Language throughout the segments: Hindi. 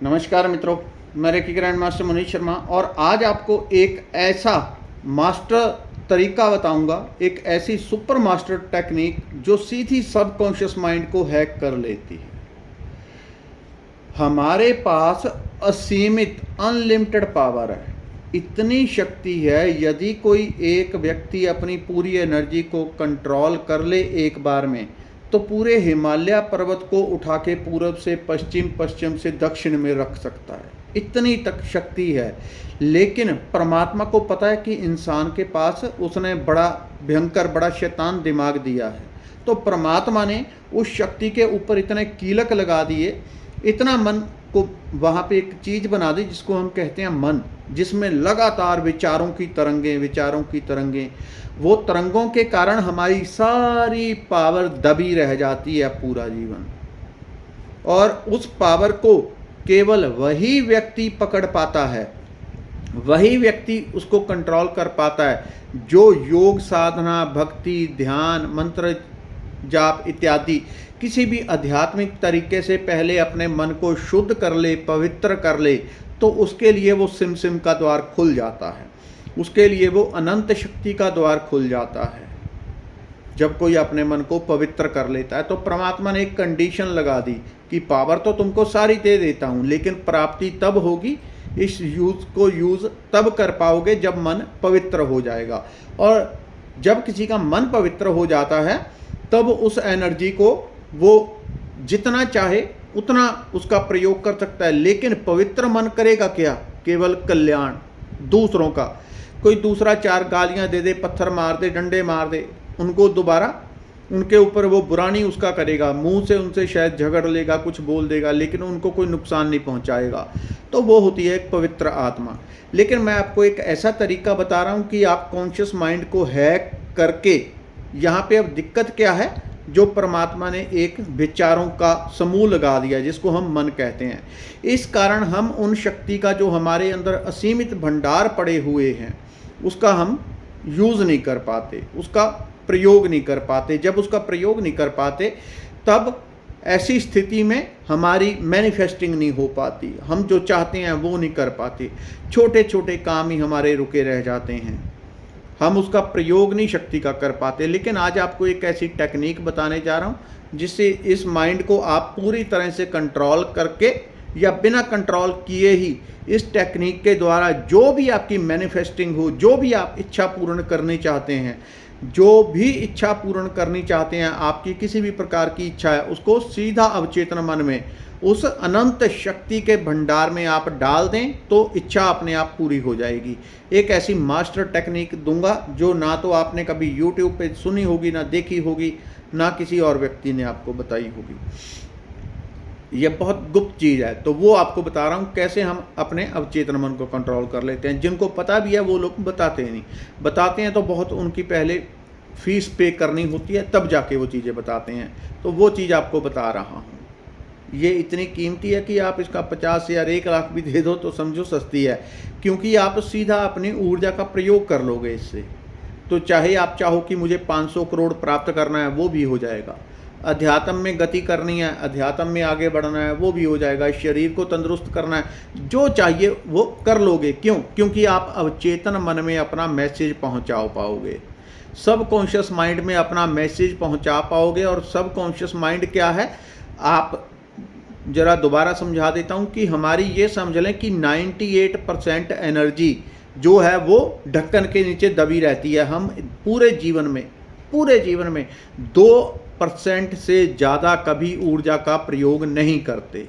नमस्कार मित्रों, मैं reiki grand master Manish Sharma और आज आपको एक ऐसा मास्टर तरीका बताऊंगा, एक ऐसी सुपर मास्टर टेक्निक जो सीधी सबकॉन्शियस माइंड को हैक कर लेती है। हमारे पास असीमित अनलिमिटेड पावर है, इतनी शक्ति है। यदि कोई एक व्यक्ति अपनी पूरी एनर्जी को कंट्रोल कर ले एक बार में, तो पूरे हिमालय पर्वत को उठा के पूरब से पश्चिम, पश्चिम से दक्षिण में रख सकता है। इतनी तक शक्ति है। लेकिन परमात्मा को पता है कि इंसान के पास उसने बड़ा भयंकर, बड़ा शैतान दिमाग दिया है। तो परमात्मा ने उस शक्ति के ऊपर इतने कीलक लगा दिए, इतना मन को वहाँ पे एक चीज़ बना दी जिसको हम कहते हैं मन, जिसमें लगातार विचारों की तरंगें, वो तरंगों के कारण हमारी सारी पावर दबी रह जाती है पूरा जीवन। और उस पावर को केवल वही व्यक्ति पकड़ पाता है, वही व्यक्ति उसको कंट्रोल कर पाता है जो योग साधना, भक्ति, ध्यान, मंत्र जाप इत्यादि किसी भी आध्यात्मिक तरीके से पहले अपने मन को शुद्ध कर ले, पवित्र कर ले, तो उसके लिए वो सिम का द्वार खुल जाता है, उसके लिए वो अनंत शक्ति का द्वार खुल जाता है। जब कोई अपने मन को पवित्र कर लेता है तो परमात्मा ने एक कंडीशन लगा दी कि पावर तो तुमको सारी दे देता हूँ, लेकिन प्राप्ति तब होगी, इस यूज़ तब कर पाओगे जब मन पवित्र हो जाएगा। और जब किसी का मन पवित्र हो जाता है तब उस एनर्जी को वो जितना चाहे उतना उसका प्रयोग कर सकता है। लेकिन पवित्र मन करेगा क्या? केवल कल्याण दूसरों का। कोई दूसरा चार गालियां दे दे, पत्थर मार दे, डंडे मार दे, उनको दोबारा उनके ऊपर वो बुरानी उसका करेगा, मुंह से उनसे शायद झगड़ लेगा, कुछ बोल देगा, लेकिन उनको कोई नुकसान नहीं पहुंचाएगा। तो वो होती है एक पवित्र आत्मा। लेकिन मैं आपको एक ऐसा तरीका बता रहा हूँ कि आप कॉन्शियस माइंड को हैक करके, यहाँ पे अब दिक्कत क्या है, जो परमात्मा ने एक विचारों का समूह लगा दिया जिसको हम मन कहते हैं। इस कारण हम उन शक्ति का जो हमारे अंदर असीमित भंडार पड़े हुए हैं उसका हम यूज़ नहीं कर पाते, उसका प्रयोग नहीं कर पाते। जब उसका प्रयोग नहीं कर पाते तब ऐसी स्थिति में हमारी मैनिफेस्टिंग नहीं हो पाती, हम जो चाहते हैं वो नहीं कर पाते, छोटे छोटे काम ही हमारे रुके रह जाते हैं, हम उसका प्रयोग नहीं शक्ति का कर पाते। लेकिन आज आपको एक ऐसी टेक्निक बताने जा रहा हूँ जिससे इस माइंड को आप पूरी तरह से कंट्रोल करके या बिना कंट्रोल किए ही इस टेक्निक के द्वारा जो भी आपकी मैनिफेस्टिंग हो, जो भी आप इच्छा पूर्ण करनी चाहते हैं, जो भी इच्छा पूर्ण करनी चाहते हैं, आपकी किसी भी प्रकार की इच्छा है, उसको सीधा अवचेतन मन में उस अनंत शक्ति के भंडार में आप डाल दें तो इच्छा अपने आप पूरी हो जाएगी। एक ऐसी मास्टर टेक्निक दूंगा जो ना तो आपने कभी YouTube पे सुनी होगी, ना देखी होगी, ना किसी और व्यक्ति ने आपको बताई होगी। यह बहुत गुप्त चीज़ है, तो वो आपको बता रहा हूँ कैसे हम अपने अवचेतन मन को कंट्रोल कर लेते हैं। जिनको पता भी है वो लोग बताते नहीं, बताते हैं तो बहुत उनकी पहले फीस पे करनी होती है, तब जाके वो चीज़ें बताते हैं। तो वो चीज़ आपको बता रहा हूँ। ये इतनी कीमती है कि आप इसका 50 या 1 लाख भी दे दो तो समझो सस्ती है, क्योंकि आप सीधा अपनी ऊर्जा का प्रयोग कर लोगे इससे। तो चाहे आप चाहो कि मुझे 500 करोड़ प्राप्त करना है, वो भी हो जाएगा। अध्यात्म में गति करनी है, अध्यात्म में आगे बढ़ना है, वो भी हो जाएगा। शरीर को तंदुरुस्त करना है, जो चाहिए वो कर लोगे। क्यों? क्योंकि आप अवचेतन मन में अपना मैसेज पहुंचा पाओगे, सब कॉन्शियस माइंड में अपना मैसेज पहुंचा पाओगे। और सब कॉन्शियस माइंड क्या है, आप जरा दोबारा समझा देता हूं कि हमारी ये समझ लें कि 98% एनर्जी जो है वो ढक्कन के नीचे दबी रहती है। हम पूरे जीवन में 2% से ज़्यादा कभी ऊर्जा का प्रयोग नहीं करते।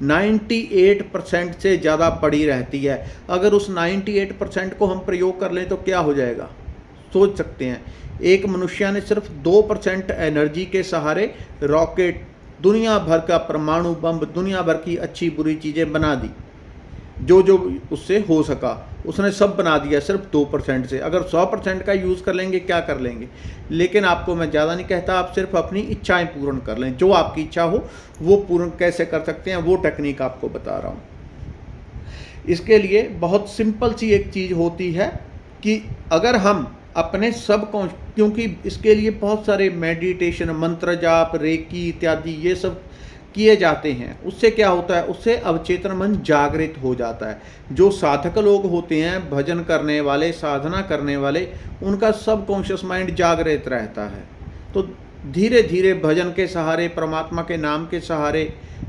98% से ज़्यादा पड़ी रहती है। अगर उस 98% को हम प्रयोग कर लें तो क्या हो जाएगा, सोच सकते हैं। एक मनुष्य ने सिर्फ 2% एनर्जी के सहारे रॉकेट, दुनिया भर का परमाणु बम, दुनिया भर की अच्छी बुरी चीज़ें बना दी, जो जो उससे हो सका उसने सब बना दिया सिर्फ 2% से। अगर 100% का यूज़ कर लेंगे क्या कर लेंगे। लेकिन आपको मैं ज़्यादा नहीं कहता, आप सिर्फ अपनी इच्छाएं पूर्ण कर लें। जो आपकी इच्छा हो वो पूर्ण कैसे कर सकते हैं वो टेक्निक आपको बता रहा हूँ। इसके लिए बहुत सिंपल सी एक चीज़ होती है कि अगर हम अपने क्योंकि इसके लिए बहुत सारे मेडिटेशन, मंत्र जाप, रेकी इत्यादि ये सब किए जाते हैं, उससे क्या होता है, उससे अवचेतन मन जागृत हो जाता है। जो साधक लोग होते हैं, भजन करने वाले, साधना करने वाले, उनका सबकॉन्शियस माइंड जागृत रहता है। तो धीरे धीरे भजन के सहारे, परमात्मा के नाम के सहारे,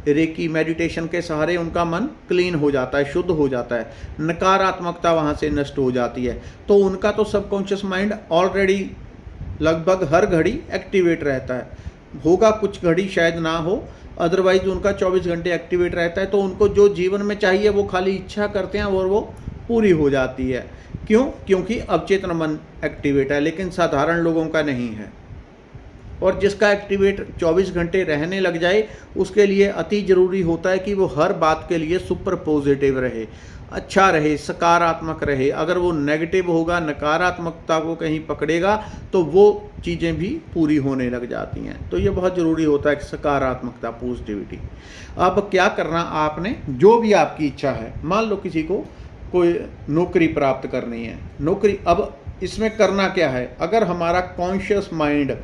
रेकी मेडिटेशन के सहारे उनका मन क्लीन हो जाता है, शुद्ध हो जाता है, नकारात्मकता वहाँ से नष्ट हो जाती है। तो उनका तो सबकॉन्शियस माइंड ऑलरेडी लगभग हर घड़ी एक्टिवेट रहता है। होगा कुछ घड़ी शायद ना हो, अदरवाइज उनका 24 घंटे एक्टिवेट रहता है। तो उनको जो जीवन में चाहिए वो खाली इच्छा करते हैं और वो पूरी हो जाती है। क्यों? क्योंकि अवचेतन मन एक्टिवेट है, लेकिन साधारण लोगों का नहीं है। और जिसका एक्टिवेट 24 घंटे रहने लग जाए, उसके लिए अति ज़रूरी होता है कि वो हर बात के लिए सुपर पॉजिटिव रहे, अच्छा रहे, सकारात्मक रहे। अगर वो नेगेटिव होगा, नकारात्मकता को कहीं पकड़ेगा, तो वो चीज़ें भी पूरी होने लग जाती हैं। तो ये बहुत ज़रूरी होता है कि सकारात्मकता, पॉजिटिविटी। अब क्या करना आपने, जो भी आपकी इच्छा है, मान लो किसी को कोई नौकरी प्राप्त करनी है, नौकरी, अब इसमें करना क्या है, अगर हमारा कॉन्शियस माइंड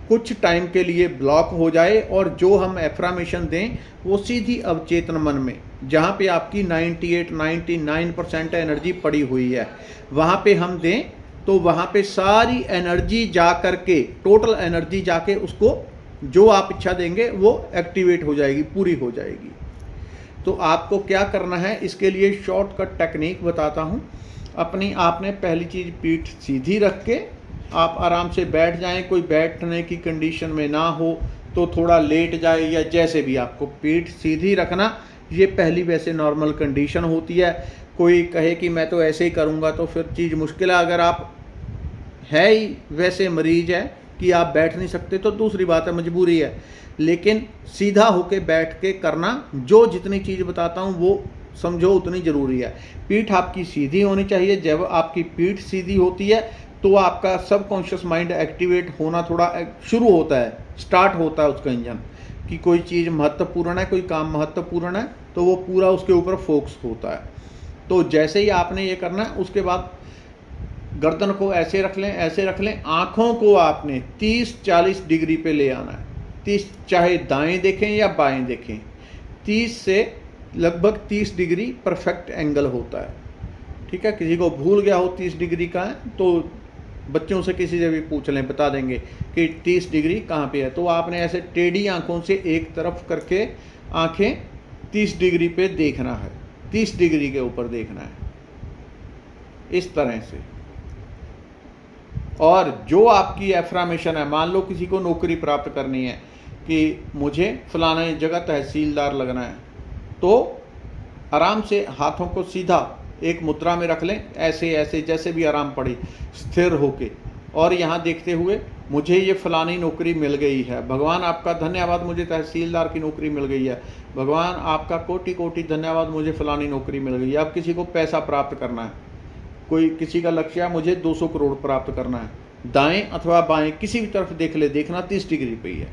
कुछ टाइम के लिए ब्लॉक हो जाए और जो हम एफर्मेशन दें वो सीधी अवचेतन मन में, जहाँ पे आपकी 98-99% एनर्जी पड़ी हुई है, वहाँ पे हम दें, तो वहाँ पे सारी एनर्जी जा कर के, टोटल एनर्जी जाके उसको जो आप इच्छा देंगे वो एक्टिवेट हो जाएगी, पूरी हो जाएगी। तो आपको क्या करना है, इसके लिए शॉर्टकट टेक्निक बताता हूँ। अपनी आपने पहली चीज़ पीठ सीधी रख के आप आराम से बैठ जाएं। कोई बैठने की कंडीशन में ना हो तो थोड़ा लेट जाए, या जैसे भी आपको पीठ सीधी रखना, ये पहली वैसे नॉर्मल कंडीशन होती है। कोई कहे कि मैं तो ऐसे ही करूँगा तो फिर चीज़ मुश्किल है। अगर आप है ही वैसे मरीज है कि आप बैठ नहीं सकते तो दूसरी बात है, मजबूरी है, लेकिन सीधा होके बैठ के करना। जो जितनी चीज़ बताता हूँ वो समझो उतनी ज़रूरी है। पीठ आपकी सीधी होनी चाहिए। जब आपकी पीठ सीधी होती है तो आपका सबकॉन्शियस माइंड एक्टिवेट होना थोड़ा शुरू होता है, स्टार्ट होता है उसका इंजन, कि कोई चीज़ महत्वपूर्ण है, कोई काम महत्वपूर्ण है, तो वो पूरा उसके ऊपर फोकस होता है। तो जैसे ही आपने ये करना है, उसके बाद गर्दन को ऐसे रख लें, ऐसे रख लें। आँखों को आपने 30-40 डिग्री पे ले आना है। 30, चाहे दाएं देखें या बाएं देखें, 30 से लगभग 30 डिग्री परफेक्ट एंगल होता है। ठीक है, किसी को भूल गया हो 30 डिग्री का है तो बच्चों से किसी से भी पूछ लें, बता देंगे कि 30 डिग्री कहाँ पे है। तो आपने ऐसे टेढ़ी आंखों से एक तरफ करके आंखें 30 डिग्री पे देखना है, 30 डिग्री के ऊपर देखना है, इस तरह से। और जो आपकी एफर्मेशन है, मान लो किसी को नौकरी प्राप्त करनी है कि मुझे फलाना जगह तहसीलदार लगना है, तो आराम से हाथों को सीधा एक मुद्रा में रख लें, ऐसे ऐसे जैसे भी आराम पड़ी, स्थिर होके, और यहाँ देखते हुए मुझे ये फलानी नौकरी मिल गई है, भगवान आपका धन्यवाद, मुझे तहसीलदार की नौकरी मिल गई है, भगवान आपका कोटि कोटि धन्यवाद, मुझे फलानी नौकरी मिल गई है। अब किसी को पैसा प्राप्त करना है, कोई किसी का लक्ष्य है मुझे 200 करोड़ प्राप्त करना है, दाएं अथवा बाएं किसी भी तरफ देख ले, देखना 30 डिग्री पे ही है।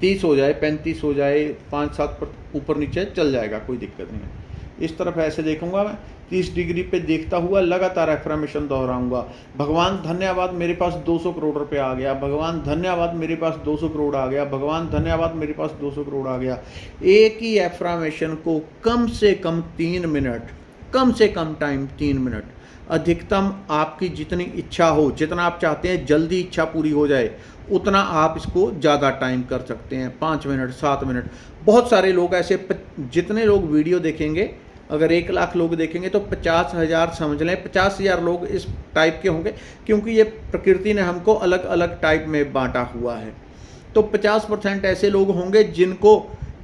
30 हो जाए, 35 हो जाए, 5-7 पर ऊपर नीचे चल जाएगा, कोई दिक्कत नहीं है। इस तरफ ऐसे देखूंगा मैं, 30 डिग्री पे देखता हुआ लगातार एफर्मेशन दोहराऊंगा। भगवान धन्यवाद, मेरे पास 200 करोड़ रुपये आ गया, भगवान धन्यवाद, मेरे पास 200 करोड़ आ गया, भगवान धन्यवाद, मेरे पास 200 करोड़ आ गया। एक ही एफर्मेशन को कम से कम 3 मिनट, कम से कम टाइम 3 मिनट, अधिकतम आपकी जितनी इच्छा हो, जितना आप चाहते हैं जल्दी इच्छा पूरी हो जाए, उतना आप इसको ज़्यादा टाइम कर सकते हैं, 5 मिनट, 7 मिनट। बहुत सारे लोग ऐसे, जितने लोग वीडियो देखेंगे, अगर 1 लाख लोग देखेंगे तो 50,000 समझ लें, 50,000 लोग इस टाइप के होंगे, क्योंकि ये प्रकृति ने हमको अलग अलग टाइप में बांटा हुआ है। तो 50% ऐसे लोग होंगे जिनको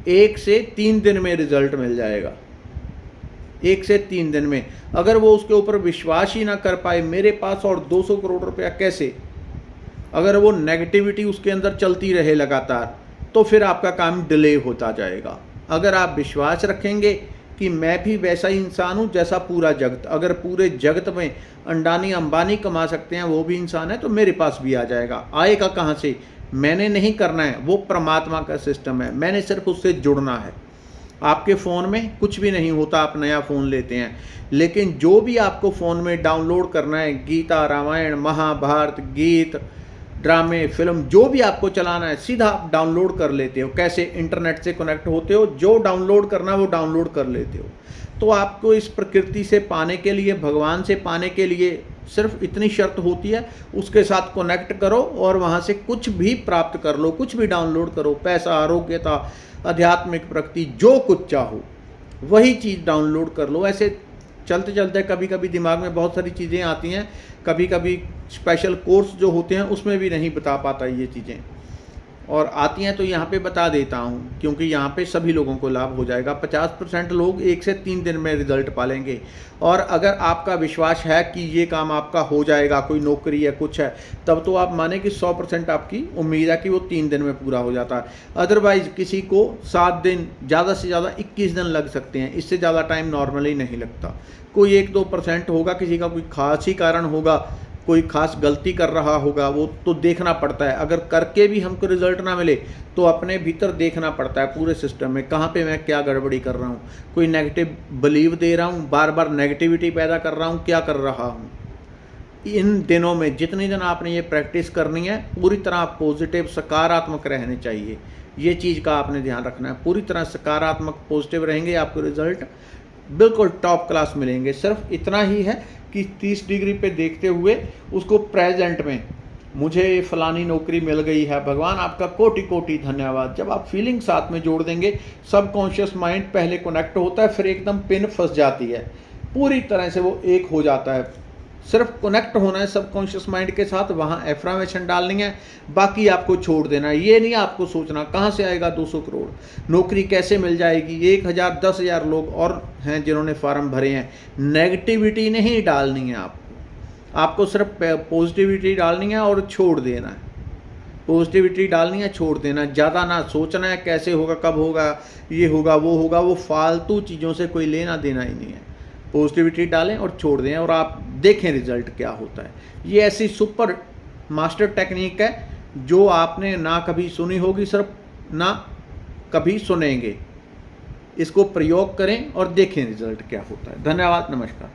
1 से 3 दिन में रिजल्ट मिल जाएगा, 1 से 3 दिन में। अगर वो उसके ऊपर विश्वास ही ना कर पाए, मेरे पास और 200 करोड़ रुपया कैसे, अगर वो नेगेटिविटी उसके अंदर चलती रहे लगातार, तो फिर आपका काम डिले होता जाएगा। अगर आप विश्वास रखेंगे कि मैं भी वैसा ही इंसान हूँ जैसा पूरा जगत, अगर पूरे जगत में अंडानी अंबानी कमा सकते हैं, वो भी इंसान है, तो मेरे पास भी आ जाएगा। आएगा कहाँ से? मैंने नहीं करना है, वो परमात्मा का सिस्टम है, मैंने सिर्फ उससे जुड़ना है। आपके फ़ोन में कुछ भी नहीं होता, आप नया फ़ोन लेते हैं, लेकिन जो भी आपको फ़ोन में डाउनलोड करना है, गीता, रामायण, महाभारत, गीत, ड्रामे, फिल्म जो भी आपको चलाना है सीधा आप डाउनलोड कर लेते हो। कैसे? इंटरनेट से कनेक्ट होते हो, जो डाउनलोड करना है वो डाउनलोड कर लेते हो। तो आपको इस प्रकृति से पाने के लिए, भगवान से पाने के लिए सिर्फ इतनी शर्त होती है, उसके साथ कनेक्ट करो और वहाँ से कुछ भी प्राप्त कर लो, कुछ भी डाउनलोड करो। पैसा, आरोग्यता, आध्यात्मिक प्रगति, जो कुछ चाहो वही चीज़ डाउनलोड कर लो। ऐसे चलते चलते कभी कभी दिमाग में बहुत सारी चीज़ें आती हैं, कभी कभी स्पेशल कोर्स जो होते हैं उसमें भी नहीं बता पाता ये चीज़ें, और आती हैं तो यहाँ पे बता देता हूँ, क्योंकि यहाँ पे सभी लोगों को लाभ हो जाएगा। 50% लोग 1 से 3 दिन में रिजल्ट पालेंगे। और अगर आपका विश्वास है कि ये काम आपका हो जाएगा, कोई नौकरी है, कुछ है, तब तो आप माने कि 100% आपकी उम्मीद है कि वो 3 दिन में पूरा हो जाता है। अदरवाइज़ किसी को 7 दिन, ज़्यादा से ज़्यादा 21 दिन लग सकते हैं, इससे ज़्यादा टाइम नॉर्मली नहीं लगता। कोई 1-2% होगा, किसी का कोई खास ही कारण होगा, कोई खास गलती कर रहा होगा, वो तो देखना पड़ता है। अगर करके भी हमको रिजल्ट ना मिले तो अपने भीतर देखना पड़ता है पूरे सिस्टम में, कहाँ पे मैं क्या गड़बड़ी कर रहा हूँ। कोई नेगेटिव बिलीव दे रहा हूँ, बार बार नेगेटिविटी पैदा कर रहा हूँ, क्या कर रहा हूँ। इन दिनों में जितने दिन आपने ये प्रैक्टिस करनी है, पूरी तरह पॉजिटिव, सकारात्मक रहने चाहिए। ये चीज़ का आपने ध्यान रखना है। पूरी तरह सकारात्मक, पॉजिटिव रहेंगे, आपको रिजल्ट बिल्कुल टॉप क्लास मिलेंगे। सिर्फ इतना ही है कि 30 डिग्री पे देखते हुए उसको प्रेजेंट में, मुझे फलानी नौकरी मिल गई है, भगवान आपका कोटि कोटि धन्यवाद। जब आप फीलिंग साथ में जोड़ देंगे, सबकॉन्शियस माइंड पहले कनेक्ट होता है, फिर एकदम पिन फंस जाती है, पूरी तरह से वो एक हो जाता है। सिर्फ कनेक्ट होना है सबकॉन्शियस माइंड के साथ, वहाँ एफर्मेशन डालनी है, बाकी आपको छोड़ देना है। ये नहीं आपको सोचना कहाँ से आएगा 200 करोड़, नौकरी कैसे मिल जाएगी, 1000 10,000 लोग और हैं जिन्होंने फार्म भरे हैं। नेगेटिविटी नहीं डालनी है आपको सिर्फ पॉजिटिविटी डालनी है और छोड़ देना है। पॉजिटिविटी डालनी है, छोड़ देना, ज़्यादा ना सोचना है कैसे होगा, कब होगा, ये होगा, वो फालतू चीज़ों से कोई लेना देना ही नहीं है। पॉजिटिविटी डालें और छोड़ दें, और आप देखें रिजल्ट क्या होता है। ये ऐसी सुपर मास्टर टेक्निक है जो आपने ना कभी सुनी होगी, सिर्फ ना कभी सुनेंगे। इसको प्रयोग करें और देखें रिजल्ट क्या होता है। धन्यवाद, नमस्कार।